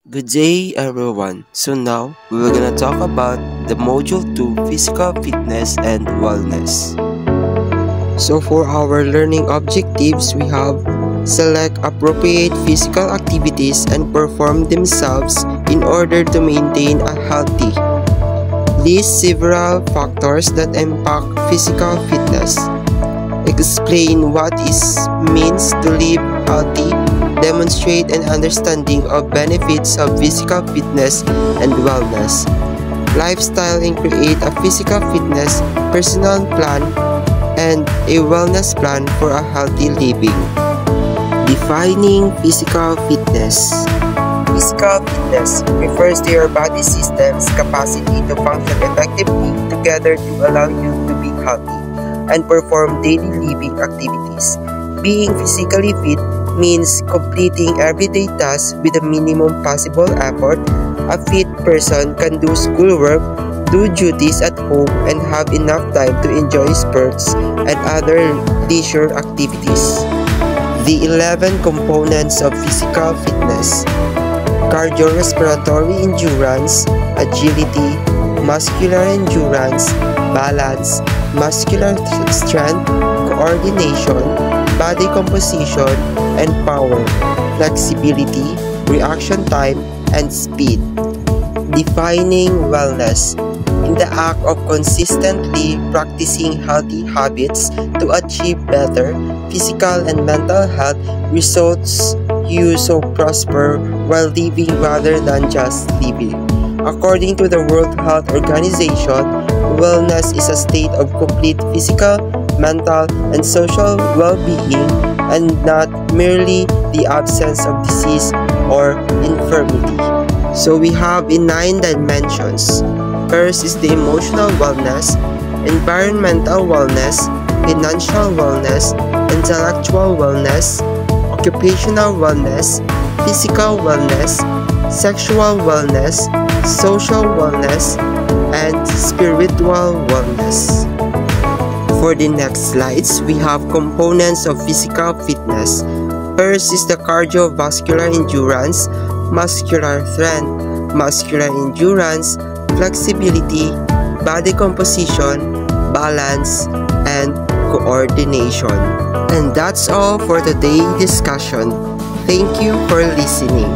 Good day everyone. So now we're gonna talk about the module 2 physical fitness and wellness. So for our learning objectives, we have select appropriate physical activities and perform themselves in order to maintain a healthy. List several factors that impact physical fitness. Explain what it means to live healthy. Demonstrate an understanding of benefits of physical fitness and wellness. Lifestyle and create a physical fitness personal plan and a wellness plan for a healthy living. Defining physical fitness. Physical fitness refers to your body system's capacity to function effectively together to allow you to be healthy and perform daily living activities. Being physically fit means completing everyday tasks with the minimum possible effort. A fit person can do schoolwork, do duties at home, and have enough time to enjoy sports and other leisure activities. The 11 components of physical fitness: cardiorespiratory endurance, agility, muscular endurance, balance, muscular strength, coordination, body composition and power, flexibility, reaction time, and speed. Defining wellness. In the act of consistently practicing healthy habits to achieve better physical and mental health results, you so prosper while living rather than just living. According to the World Health Organization, wellness is a state of complete physical, mental, and social well-being and not merely the absence of disease or infirmity. So we have in 9 dimensions. First is the emotional wellness, environmental wellness, financial wellness, intellectual wellness, occupational wellness, physical wellness, sexual wellness, social wellness, and spiritual wellness. For the next slides, we have components of physical fitness. First is the cardiovascular endurance, muscular strength, muscular endurance, flexibility, body composition, balance, and coordination. And that's all for today's discussion. Thank you for listening.